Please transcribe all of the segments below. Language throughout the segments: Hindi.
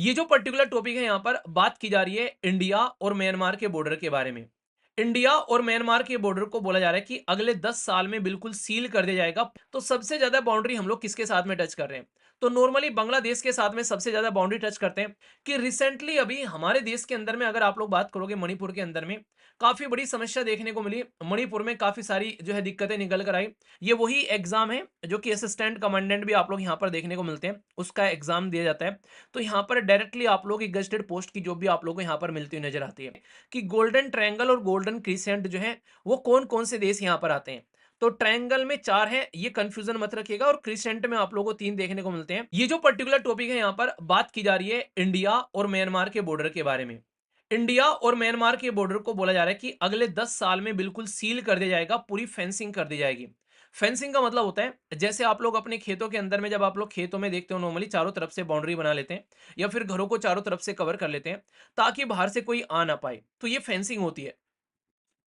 ये जो पर्टिकुलर टॉपिक है यहाँ पर बात की जा रही है इंडिया और म्यांमार के बॉर्डर के बारे में। इंडिया और म्यांमार के बॉर्डर को बोला जा रहा है कि अगले 10 साल में बिल्कुल सील कर दिया जाएगा। तो सबसे ज्यादा बाउंड्री हम लोग किसके साथ में टच कर रहे हैं? तो नॉर्मली बांग्लादेश के साथ में सबसे ज्यादा बाउंड्री टच करते हैं। कि रिसेंटली अभी हमारे देश के अंदर में अगर आप लोग बात करोगे मणिपुर के अंदर में काफी बड़ी समस्या देखने को मिली। मणिपुर में काफी सारी जो है दिक्कतें निकल कर आई। ये वही एग्जाम है जो कि असिस्टेंट कमांडेंट भी आप लोग यहाँ पर देखने को मिलते हैं, उसका एग्जाम दिया जाता है। तो यहाँ पर डायरेक्टली आप लोग एक गजेटेड पोस्ट की जॉब भी आप लोगों को यहाँ पर मिलती हुई नजर आती है कि गोल्डन ट्रायंगल और गोल्डन क्रिसेंट जो है वो कौन कौन से देश यहाँ पर आते हैं। तो ट्रायंगल में 4 है, ये कंफ्यूजन मत रखिएगा, और क्रिसेंट में आप लोगों को 3 देखने को मिलते हैं। ये जो पर्टिकुलर टॉपिक है यहाँ पर बात की जा रही है इंडिया और म्यांमार के बॉर्डर के बारे में। इंडिया और म्यांमार के बॉर्डर को बोला जा रहा है कि अगले 10 साल में बिल्कुल सील कर दिया जाएगा, पूरी फेंसिंग कर दी जाएगी। फेंसिंग का मतलब होता है जैसे आप लोग अपने खेतों के अंदर में जब आप लोग खेतों में देखते हो नॉर्मली चारों तरफ से बाउंड्री बना लेते हैं या फिर घरों को चारों तरफ से कवर कर लेते हैं ताकि बाहर से कोई आ ना पाए, तो ये फेंसिंग होती है।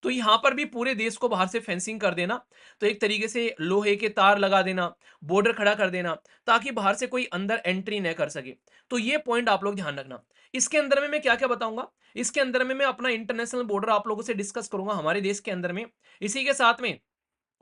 तो यहाँ पर भी पूरे देश को बाहर से फेंसिंग कर देना, तो एक तरीके से लोहे के तार लगा देना, बॉर्डर खड़ा कर देना ताकि बाहर से कोई अंदर एंट्री न कर सके। तो ये पॉइंट आप लोग ध्यान रखना। इसके अंदर में मैं क्या क्या बताऊंगा, इसके अंदर में मैं अपना इंटरनेशनल बॉर्डर आप लोगों से डिस्कस करूंगा हमारे देश के अंदर में। इसी के साथ में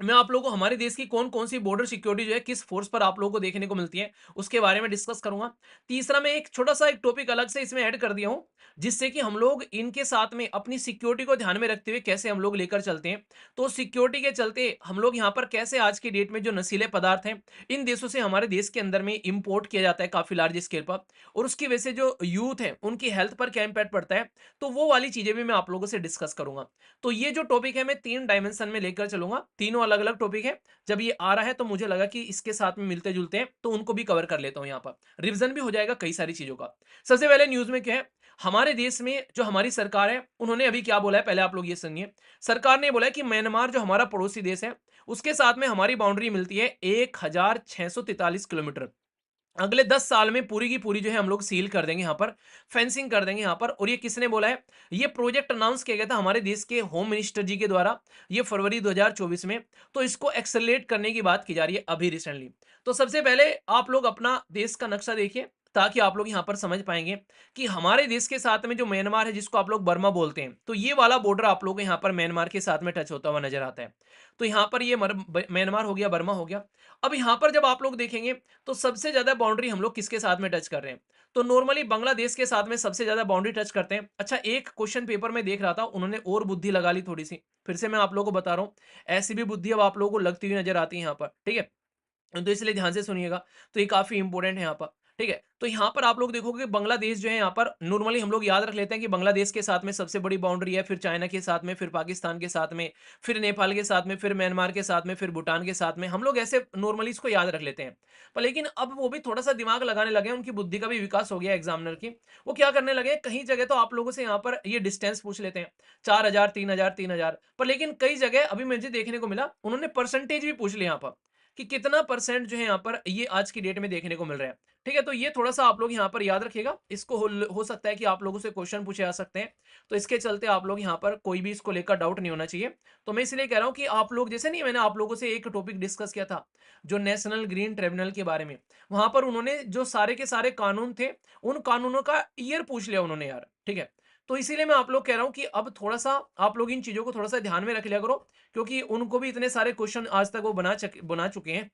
मैं आप लोगों को हमारे देश की कौन-कौन सी बॉर्डर सिक्योरिटी जो है किस फोर्स पर आप लोगों को देखने को मिलती है, उसके बारे में डिस्कस करूँगा। तीसरा मैं एक छोटा-सा एक टॉपिक अलग से इसमें ऐड कर दिया हूँ, जिससे कि हम लोग इनके साथ में अपनी सिक्योरिटी को ध्यान में रखते हुए कैसे हम लोग लेकर चलते हैं। तो सिक्योरिटी के चलते हम लोग यहाँ पर कैसे आज की डेट में जो नशीले पदार्थ हैं, इन देशों से हमारे देश के अंदर में इम्पोर्ट किया जाता है काफ़ी लार्ज स्केल पर, और उसकी वजह से जो यूथ है, उनकी हेल्थ पर क्या इम्पैक्ट पड़ता है, तो वो वाली चीज़ें भी मैं आप लोगों से डिस्कस करूँगा। तो ये जो टॉपिक है मैं 3 डायमेंशन में लेकर चलूँगा, तीनों अलग-अलग टॉपिक है। जब ये आ रहा है तो मुझे लगा कि इसके साथ में मिलते-जुलते हैं, तो उनको भी कवर कर लेता हूँ यहाँ पर। रिवीजन भी हो जाएगा कई सारी चीज़ों का। सबसे पहले न्यूज़ में क्या है, हमारे देश में जो हमारी सरकार है, उन्होंने अभी क्या बोला है, पहले आप लोग ये सुनिए। सरकार ने बोला है कि म्यांमार जो हमारा पड़ोसी देश है, उसके साथ में हमारी बाउंड्री मिलती है 1643 किलोमीटर। अगले 10 साल में पूरी की पूरी जो है हम लोग सील कर देंगे यहाँ पर, फेंसिंग कर देंगे यहाँ पर। और ये किसने बोला है? ये प्रोजेक्ट अनाउंस किया गया था हमारे देश के होम मिनिस्टर जी के द्वारा, ये फरवरी 2024 में। तो इसको एक्सेलरेट करने की बात की जा रही है अभी रिसेंटली। तो सबसे पहले आप लोग अपना देश का नक्शा देखिए, ताकि आप लोग यहाँ पर समझ पाएँगे कि हमारे देश के साथ में जो म्यांमार है, जिसको आप लोग बर्मा बोलते हैं, तो ये वाला बॉर्डर आप लोगों को यहाँ पर म्यांमार के साथ में टच होता हुआ नज़र आता है। तो यहाँ पर ये म्यांमार हो गया, बर्मा हो गया। अब यहाँ पर जब आप लोग देखेंगे तो सबसे ज़्यादा बाउंड्री हम लोग किसके साथ में टच कर रहे हैं? तो नॉर्मली बांग्लादेश के साथ में सबसे ज़्यादा बाउंड्री टच करते हैं। अच्छा, एक क्वेश्चन पेपर में देख रहा था, उन्होंने और बुद्धि लगा ली थोड़ी-सी। फिर से मैं आप लोगों को बता रहा हूँ, ऐसी भी बुद्धि अब आप लोगों को लगती हुई नज़र आती है यहाँ पर, ठीक है? तो इसलिए ध्यान से सुनिएगा, तो ये काफ़ी इंपॉर्टेंट है यहाँ पर, ठीक है? तो यहाँ पर आप लोग देखोगे कि बांग्लादेश जो है यहाँ पर नॉर्मली हम लोग याद रख लेते हैं कि बांग्लादेश के साथ में सबसे बड़ी बाउंड्री है, फिर चाइना के साथ में, फिर पाकिस्तान के साथ में, फिर नेपाल के साथ में, फिर म्यांमार के साथ में, फिर भूटान के साथ में। हम लोग ऐसे नॉर्मली इसको याद रख लेते हैं। पर लेकिन अब वो भी थोड़ा-सा दिमाग लगाने लगे हैं, उनकी बुद्धि का भी विकास हो गया है एग्ज़ामिनर की। वो क्या करने लगे हैं, कई जगह तो आप लोगों से यहाँ पर ये डिस्टेंस पूछ लेते हैं, 4000, 3000, 3000, पर लेकिन कई जगह अभी मुझे देखने को मिला, उन्होंने परसेंटेज भी पूछ लिया यहाँ पर। कि कितना परसेंट जो है यहाँ पर ये आज की डेट में देखने को मिल रहा है। ठीक है? तो ये थोड़ा-सा आप लोग यहाँ पर याद रखिएगा। इसको हो सकता है कि आप लोगों से क्वेश्चन पूछे जा सकते हैं। तो इसके चलते आप लोग यहाँ पर कोई भी इसको लेकर डाउट नहीं होना चाहिए। तो मैं इसलिए कह रहा हूँ कि आप लोग जैसे नहीं, मैंने आप लोगों से एक टॉपिक डिस्कस किया था, जो नेशनल ग्रीन ट्रिब्यूनल के बारे में। वहाँ पर उन्होंने जो सारे के सारे कानून थे, उन कानूनों का ईयर पूछ लिया उन्होंने यार। ठीक है? तो इसीलिए मैं आप लोग कह रहा हूँ कि अब थोड़ा-सा आप लोग इन चीज़ों को थोड़ा-सा ध्यान में रख लिया करो, क्योंकि उनको भी इतने सारे क्वेश्चन आज तक वो बना चुके हैं।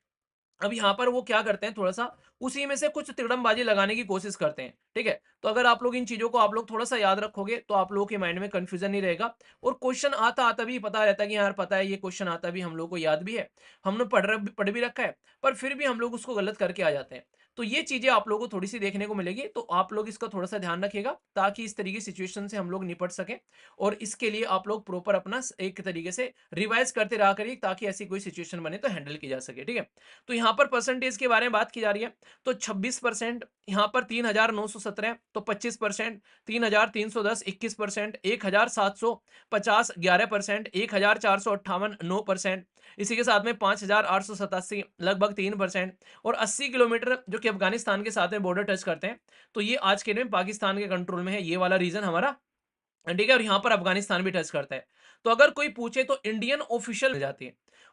अब यहाँ पर वो क्या करते हैं, थोड़ा-सा उसी में से कुछ तिकड़मबाजी लगाने की कोशिश करते हैं, ठीक है? तो अगर आप लोग इन चीज़ों को आप लोग थोड़ा-सा याद रखोगे, तो आप लोगों के माइंड में कन्फ्यूज़न नहीं रहेगा, और क्वेश्चन आता-आता भी पता रहता है कि यार पता है ये क्वेश्चन आता भी, हम लोग को याद भी है, हमने पढ़ भी रखा है, पर फिर भी हम लोग उसको गलत करके आ जाते हैं। तो ये चीज़ें आप लोगों को थोड़ी-सी देखने को मिलेगी, तो आप लोग इसका थोड़ा-सा ध्यान रखिएगा, ताकि इस तरीके की सिचुएशन से हम लोग निपट सकें, और इसके लिए आप लोग प्रॉपर अपना एक तरीके से रिवाइज़ करते रहा करिए, ताकि ऐसी कोई सिचुएशन बने तो हैंडल की जा सके, ठीक है? तो यहाँ पर परसेंटेज के बारे में बात की जा रही है, तो 26%, यहाँ पर 3,917, तो 25%, 3,310, 21%, 1,750, 11%, 1,458, 9%, इसी के साथ में 5,887, लगभग 3%, और 80 किलोमीटर जो कि अफगानिस्तान के साथ में बॉर्डर टच करते हैं, तो ये आज के दिन पाकिस्तान के कंट्रोल में है, ये वाला रीजन हमारा, ठीक है? और यहाँ पर अफगानिस्तान भी टच करता है। तो अगर कोई पूछे तो इंडियन ऑफिशियल मिल जाती है।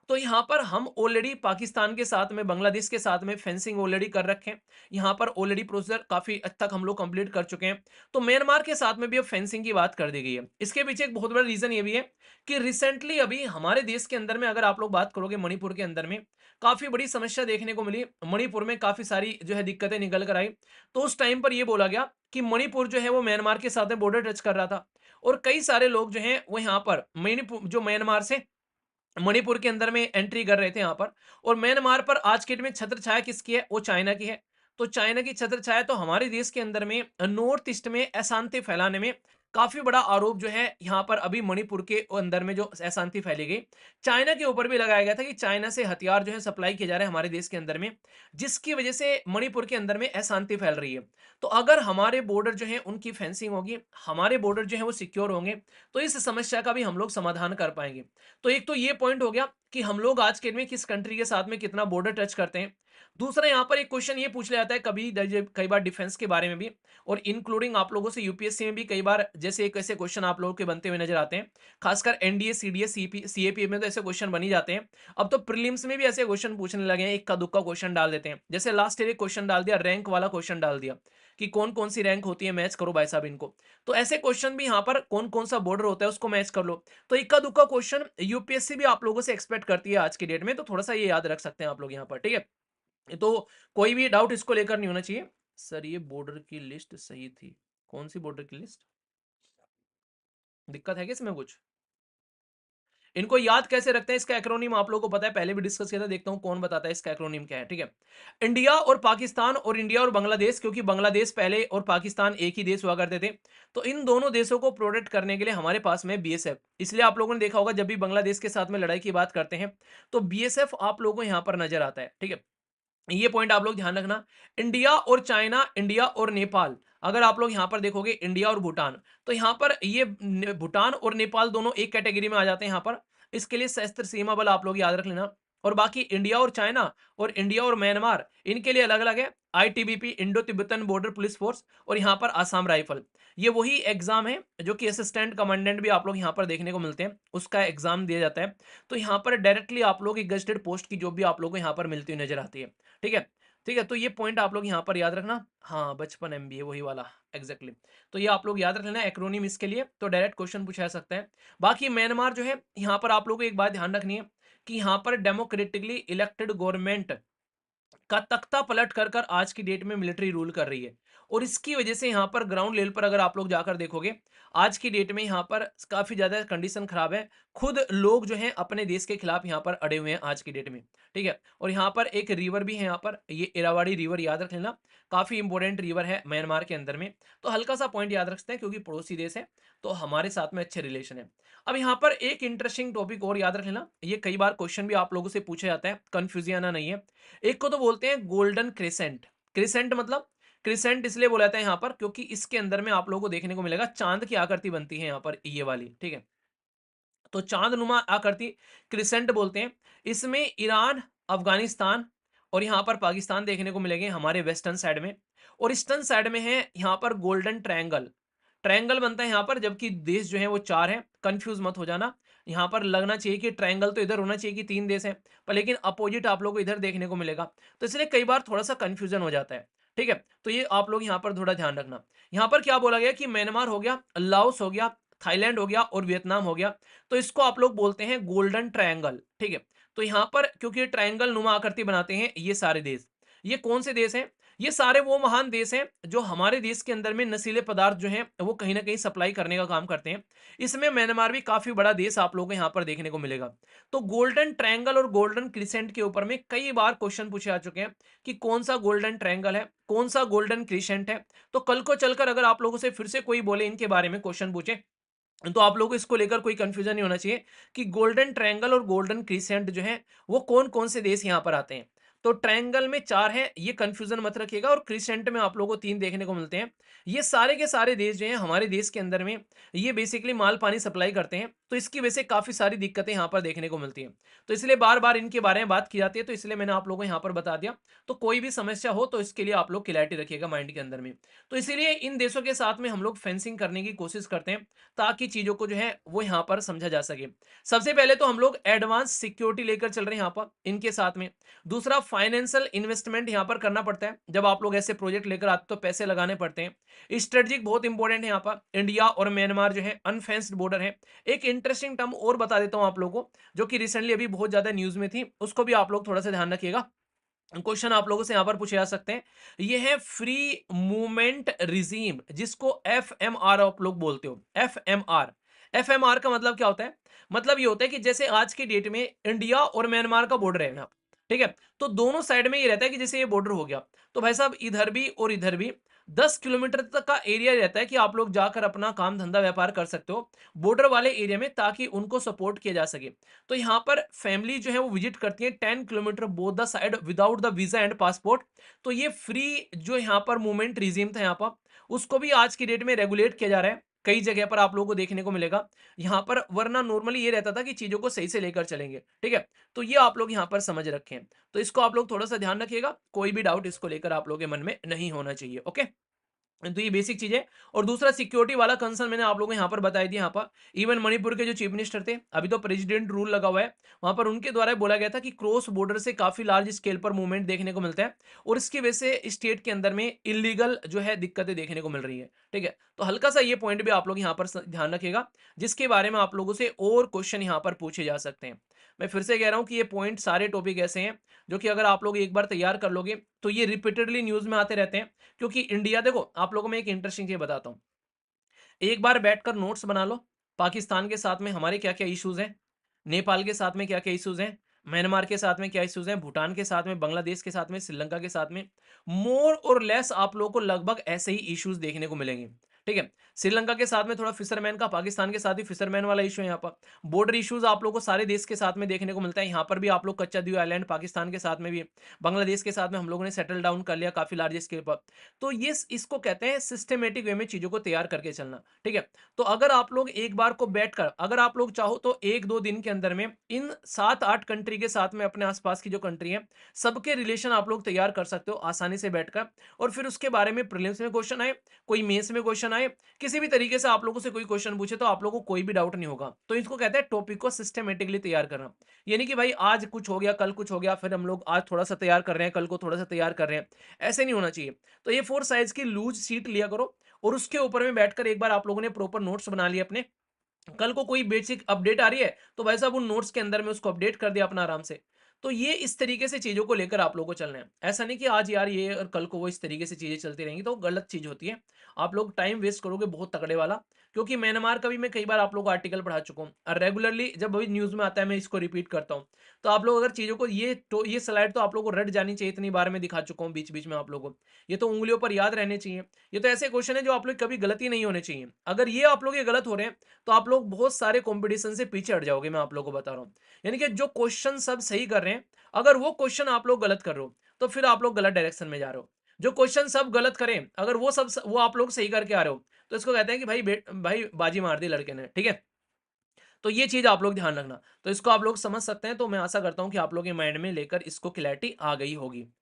तो यहाँ पर हम ऑलरेडी पाकिस्तान के साथ में, बांग्लादेश के साथ में फेंसिंग ऑलरेडी कर रखे हैं। यहाँ पर ऑलरेडी प्रोसीजर काफ़ी हद तक हम लोग कंप्लीट कर चुके हैं। तो म्यांमार के साथ में भी अब फेंसिंग की बात कर दी गई है। इसके पीछे एक बहुत बड़ा रीज़न ये भी है कि रिसेंटली अभी हमारे देश के अंदर में अगर आप लोग बात करोगे मणिपुर के अंदर में, काफ़ी बड़ी समस्या देखने को मिली। मणिपुर में काफ़ी सारी जो है दिक्कतें निकल कर आई। तो उस टाइम पर ये बोला गया कि मणिपुर जो है वो म्यांमार के साथ में बॉर्डर टच कर रहा था और कई सारे लोग जो हैं वो यहाँ पर मणिपुर जो म्यांमार से मणिपुर के अंदर में एंट्री कर रहे थे यहाँ पर। और म्यांमार पर आज के डेट में छत्र छाया किसकी है? वो चाइना की है। तो चाइना की छत्र छाया तो हमारे देश के अंदर में नॉर्थ ईस्ट में अशांति फैलाने में काफी बड़ा आरोप जो है यहाँ पर अभी मणिपुर के अंदर में जो अशांति फैली गई, चाइना के ऊपर भी लगाया गया था कि चाइना से हथियार जो है सप्लाई किए जा रहे हैं हमारे देश के अंदर में, जिसकी वजह से मणिपुर के अंदर में अशांति फैल रही है। तो अगर हमारे बॉर्डर जो है उनकी फेंसिंग होगी, हमारे बॉर्डर जो है वो सिक्योर होंगे, तो इस समस्या का भी हम लोग समाधान कर पाएंगे। तो एक तो ये पॉइंट हो गया कि हम लोग आज के दिन में किस कंट्री के साथ में कितना बॉर्डर टच करते हैं। दूसरा यहाँ पर एक क्वेश्चन ये पूछ लिया जाता है कभी कई बार डिफेंस के बारे में भी, और इंक्लूडिंग आप लोगों से यूपीएससी में भी कई बार जैसे एक ऐसे क्वेश्चन आप लोगों के बनते हुए नजर आते हैं। खासकर एनडीए सीडीएस सीएपी में तो ऐसे क्वेश्चन बन ही जाते हैं। अब तो प्रीलिम्स में भी ऐसे क्वेश्चन पूछने लगे हैं, इक्का दुक्का क्वेश्चन डाल देते हैं। जैसे लास्ट ईयर एक क्वेश्चन डाल दिया, रैंक वाला क्वेश्चन डाल दिया कि कौन कौन सी रैंक होती है, मैच करो भाई साहब इनको। तो ऐसे क्वेश्चन भी यहाँ पर कौन कौन सा बॉर्डर होता है उसको मैच कर लो। तो इक्का दुक्का क्वेश्चन यूपीएससी भी आप लोगों से एक्सपेक्ट करती है आज की डेट में, तो थोड़ा सा ये याद रख सकते हैं आप लोग यहाँ पर, ठीक है। तो कोई भी डाउट इसको लेकर नहीं होना चाहिए। सर ये बॉर्डर की लिस्ट सही थी, कौन सी बॉर्डर की लिस्ट? दिक्कत है क्या इसमें कुछ? इनको याद कैसे रखते हैं? इसका एक्रोनिम आप लोगों को पता है, पहले भी डिस्कस किया था, देखता हूं कौन बताता है इसका एक्रोनिम क्या है, ठीक है। इंडिया और पाकिस्तान, और इंडिया और बांग्लादेश, क्योंकि बांग्लादेश पहले और पाकिस्तान एक ही देश हुआ करते थे। तो इन दोनों देशों को प्रोटेक्ट करने के लिए हमारे पास में बीएसएफ, इसलिए आप लोगों ने देखा होगा जब भी बांग्लादेश के साथ में लड़ाई की बात करते हैं तो बीएसएफ आप लोगों को यहाँ पर नजर आता है, ठीक है। ये पॉइंट आप लोग ध्यान रखना। इंडिया और चाइना, इंडिया और नेपाल, अगर आप लोग यहां पर देखोगे इंडिया और भूटान, तो यहां पर ये भूटान और नेपाल दोनों एक कैटेगरी में आ जाते हैं यहां पर। इसके लिए सशस्त्र सीमा बल आप लोग याद रख लेना। और बाकी इंडिया और चाइना और इंडिया और म्यांमार, इनके लिए अलग अलग है ITBP, Indo Tibetan border police force, और यहाँ पर आसाम राइफल। ये वही एग्जाम है जो कि असिस्टेंट कमांडेंट भी आप लोग यहाँ पर देखने को मिलते हैं, उसका एग्जाम दिया जाता है। तो यहाँ पर डायरेक्टली आप लोग एक गजेटेड पोस्ट की जॉब भी आप लोग को यहाँ पर मिलती हुई नजर आती है, ठीक है। ठीक है, तो ये पॉइंट आप लोग यहाँ पर याद रखना। हाँ, बचपन एमबीए वही वाला, एग्जैक्टली। तो ये आप लोग याद रख लेना एक्रोनिम इसके लिए, तो डायरेक्ट क्वेश्चन पूछा जा सकता है। बाकी म्यांमार जो है यहाँ पर आप लोगों को एक बात ध्यान रखनी है कि यहाँ पर डेमोक्रेटिकली इलेक्टेड गवर्नमेंट का तख्ता पलट कर कर आज की डेट में मिलिट्री रूल कर रही है। और इसकी वजह से यहाँ पर ग्राउंड लेवल पर अगर आप लोग जाकर देखोगे, आज की डेट में यहाँ पर काफी ज्यादा कंडीशन खराब है। खुद लोग जो हैं अपने देश के खिलाफ यहाँ पर अड़े हुए हैं आज की डेट में, ठीक है। और यहाँ पर एक रिवर भी है, यहाँ पर ये इरावाड़ी रिवर याद रख लेना, काफी इंपॉर्टेंट रिवर है म्यांमार के अंदर में। तो हल्का सा पॉइंट याद रखते हैं क्योंकि पड़ोसी देश है, तो हमारे साथ में अच्छे रिलेशन है। अब यहाँ पर एक इंटरेस्टिंग टॉपिक और याद रख लेना, ये कई बार क्वेश्चन भी आप लोगों से पूछा जाता है, कंफ्यूजन नहीं है। एक को तो बोलते हैं गोल्डन क्रिसेंट। क्रिसेंट मतलब क्रिसेंट इसलिए बोला जाता है यहाँ पर क्योंकि इसके अंदर में आप लोगों को देखने को मिलेगा चांद की आकृति बनती है यहाँ पर, ये वाली, ठीक है। तो चांदनुमा आकृति क्रिसेंट बोलते हैं। इसमें ईरान, अफगानिस्तान और यहाँ पर पाकिस्तान देखने को मिलेंगे हमारे वेस्टर्न साइड में। और ईस्टर्न साइड में है यहाँ पर गोल्डन ट्रायंगल। ट्रायंगल बनता है यहाँ पर, जबकि देश जो है वो 4 है, कंफ्यूज मत हो जाना। यहाँ पर लगना चाहिए कि ट्रायंगल तो इधर होना चाहिए कि 3 देश हैं, पर लेकिन अपोजिट आप लोग को इधर देखने को मिलेगा, तो इसलिए कई बार थोड़ा सा कंफ्यूजन हो जाता है, ठीक है। तो ये आप लोग यहाँ पर थोड़ा ध्यान रखना। यहाँ पर क्या बोला गया कि म्यांमार हो गया, लाओस हो गया, थाईलैंड हो गया और वियतनाम हो गया, तो इसको आप लोग बोलते हैं गोल्डन ट्रायंगल, ठीक है। तो यहाँ पर क्योंकि ट्रायंगल नुमा आकृति बनाते हैं ये सारे देश, ये कौन से देश हैं? ये सारे वो महान देश हैं जो हमारे देश के अंदर में नशीले पदार्थ जो हैं वो कहीं ना कहीं सप्लाई करने का काम करते हैं। इसमें म्यांमार भी काफी बड़ा देश आप लोगों को यहाँ पर देखने को मिलेगा। तो गोल्डन ट्रायंगल और गोल्डन क्रिसेंट के ऊपर में कई बार क्वेश्चन पूछे जा चुके हैं कि कौन सा गोल्डन ट्रायंगल है, कौन सा गोल्डन क्रिसेंट है। तो कल को चलकर अगर आप लोगों से फिर से कोई बोले इनके बारे में क्वेश्चन पूछे, तो आप लोगों को इसको लेकर कोई कंफ्यूजन नहीं होना चाहिए कि गोल्डन ट्रायंगल और गोल्डन क्रिसेंट जो है वो कौन कौन से देश यहाँ पर आते हैं। तो ट्रायंगल में 4 हैं, ये कंफ्यूजन मत रखिएगा, और क्रिसेंट में आप लोगों को 3 देखने को मिलते हैं। ये सारे के सारे देश जो हैं हमारे देश के अंदर में ये बेसिकली माल पानी सप्लाई करते हैं। तो इसकी वजह से काफ़ी सारी दिक्कतें यहाँ पर देखने को मिलती हैं। तो इसलिए बार-बार इनके बारे में बात की जाती है, तो इसलिए मैंने आप लोगों को यहाँ पर बता दिया। तो कोई भी समस्या हो तो इसके लिए आप लोग क्लैरिटी रखिएगा माइंड के अंदर में। तो इसीलिए इन देशों के साथ में हम लोग फेंसिंग करने की कोशिश करते हैं, ताकि चीज़ों को जो है वो यहाँ पर समझा जा सके। सबसे पहले तो हम लोग एडवांस सिक्योरिटी लेकर चल रहे हैं यहाँ पर इनके साथ में। दूसरा, फाइनेंशियल इन्वेस्टमेंट यहाँ पर करना पड़ता है। जब आप लोग ऐसे प्रोजेक्ट लेकर आते हो तो पैसे लगाने पड़ते हैं। स्ट्रेटेजिक बहुत इंपॉर्टेंट है यहाँ पर। इंडिया और म्यांमार जो है अनफेंस्ड बॉर्डर है। एक इंटरेस्टिंग टर्म और बता देता हूँ आप लोगों को, जो कि रिसेंटली अभी बहुत ज्यादा न्यूज में थी, उसको भी आप लोग थोड़ा सा ध्यान रखिएगा। क्वेश्चन आप लोगों से यहाँ पर पूछे जा सकते हैं। ये है फ्री मूवमेंट रिजीम, जिसको एफ एम आर आप लोग बोलते हो। F M R, F M R का मतलब क्या होता है? मतलब ये होता है कि जैसे आज की डेट में इंडिया और म्यांमार का बॉर्डर है ना, ठीक है, तो दोनों साइड में ये रहता है कि जैसे ये बॉर्डर हो गया, तो भाई साहब इधर भी और इधर भी 10 किलोमीटर तक का एरिया रहता है कि आप लोग जाकर अपना काम धंधा व्यापार कर सकते हो बॉर्डर वाले एरिया में, ताकि उनको सपोर्ट किया जा सके। तो यहाँ पर फैमिली जो है वो विजिट करती है 10 kilometre both the side without the visa and passport. तो ये फ्री जो यहाँ पर मूवमेंट रिजीम था यहाँ पर, उसको भी आज की डेट में रेगुलेट किया जा रहा है। कई जगह पर आप लोगों को देखने को मिलेगा यहाँ पर, वरना नॉर्मली ये रहता था कि चीजों को सही से लेकर चलेंगे, ठीक है। तो ये आप लोग यहाँ पर समझ रखें, तो इसको आप लोग थोड़ा सा ध्यान रखिएगा, कोई भी डाउट इसको लेकर आप लोगों के मन में नहीं होना चाहिए। ओके, तो ये बेसिक चीज है। और दूसरा, सिक्योरिटी वाला कंसर्न मैंने आप लोगों को यहाँ पर बताई दिया। यहाँ पर इवन मणिपुर के जो चीफ मिनिस्टर थे, अभी तो प्रेसिडेंट रूल लगा हुआ है, वहां पर उनके द्वारा बोला गया था कि क्रॉस बॉर्डर से काफी लार्ज स्केल पर मूवमेंट देखने को मिलता है, और इसकी वजह से स्टेट के अंदर में इलीगल जो है दिक्कतें देखने को मिल रही है, ठीक है। तो हल्का सा ये पॉइंट भी आप लोग यहाँ पर ध्यान रखिएगा, जिसके बारे में आप लोगों से और क्वेश्चन यहाँ पर पूछे जा सकते हैं। मैं फिर से कह रहा हूँ कि ये पॉइंट सारे टॉपिक ऐसे हैं जो कि अगर आप लोग एक बार तैयार कर लोगे तो ये रिपीटेडली न्यूज में आते रहते हैं। क्योंकि इंडिया, देखो आप लोगों में एक इंटरेस्टिंग चीज बताता हूँ, एक बार बैठकर नोट्स बना लो, पाकिस्तान के साथ में हमारे क्या क्या इश्यूज हैं, नेपाल के साथ में क्या क्या इश्यूज हैं, म्यांमार के साथ में क्या इश्यूज हैं, भूटान के साथ में, बांग्लादेश के साथ में, श्रीलंका के साथ में, मोर और लेस आप लोगों को लगभग ऐसे ही इश्यूज देखने को मिलेंगे, ठीक है। श्रीलंका के साथ में थोड़ा फिशरमैन का, पाकिस्तान के साथ ही फिशरमैन वाला इशू है। यहाँ पर बॉर्डर इश्यूज आप लोगों को सारे देश के साथ में देखने को मिलता है। यहाँ पर भी आप लोग कच्चा द्वीप आइलैंड पाकिस्तान के साथ में भी, बांग्लादेश के साथ में हम लोगों ने सेटल डाउन कर लिया काफी लार्ज स्केल पर। तो ये इसको कहते हैं सिस्टमेटिक वे में चीजों को तैयार करके चलना, ठीक है। तो अगर आप लोग एक बार को बैठकर, अगर आप लोग चाहो तो 1-2 दिन के अंदर में इन 7-8 कंट्री के साथ में, अपने आसपास की जो कंट्री है, सबके रिलेशन आप लोग तैयार कर सकते हो आसानी से बैठकर। और फिर उसके बारे में प्रीलिम्स में क्वेश्चन आए, कोई मेंस में क्वेश्चन आए, किसी भी तरीके से आप लोगों से कोई क्वेश्चन पूछे, तो आप लोगों को कोई भी डाउट नहीं होगा। तो इसको कहते हैं टॉपिक को सिस्टमेटिकली तैयार करना। ये नहीं कि भाई आज कुछ हो गया कल कुछ हो गया, फिर हम लोग आज थोड़ा सा तैयार कर रहे हैं कल को थोड़ा सा तैयार कर रहे हैं, ऐसे नहीं होना चाहिए। तो ये 4 साइज की लूज सीट लिया करो, और उसके ऊपर में बैठकर एक बार आप लोगों ने प्रॉपर नोट्स बना लिए अपने। कल को कोई बेसिक अपडेट आ रही है तो भाई साहब उन नोट्स के अंदर में उसको अपडेट कर दिया अपना आराम से। तो ये इस तरीके से चीजों को लेकर आप लोगों को चलना है। ऐसा नहीं कि आज यार ये और कल को वो, इस तरीके से चीजें चलती रहेंगी तो गलत चीज होती है। आप लोग टाइम वेस्ट करोगे बहुत तगड़े वाला। क्योंकि म्यांमार का भी मैं कई बार आप लोगों को आर्टिकल पढ़ा चुका हूँ, और रेगुलरली जब अभी न्यूज में आता है मैं इसको रिपीट करता हूँ। तो आप लोग अगर चीजों को ये स्लाइड तो आप लोगों को रट जानी चाहिए, इतनी बार मैं दिखा चुका हूँ बीच बीच में आप लोगों को। ये तो उंगलियों पर याद रहने चाहिए। ये तो ऐसे क्वेश्चन है जो आप लोग कभी गलती नहीं होने चाहिए। अगर ये आप लोग ये गलत हो रहे हैं तो आप लोग बहुत सारे कंपटीशन से पीछे हट जाओगे, मैं आप लोगों को बता रहा हूँ। यानी कि जो क्वेश्चन सब सही कर रहे हैं, अगर वो क्वेश्चन आप लोग गलत कर रहे हो तो फिर आप लोग गलत डायरेक्शन में जा रहे हो। जो क्वेश्चन सब गलत करें, अगर वो आप लोग सही करके आ रहे हो, तो इसको कहते हैं कि भाई बाजी मार दी लड़के ने, ठीक है। तो ये चीज आप लोग ध्यान रखना। तो इसको आप लोग समझ सकते हैं। तो मैं आशा करता हूं कि आप लोग के माइंड में लेकर इसको क्लैरिटी आ गई होगी।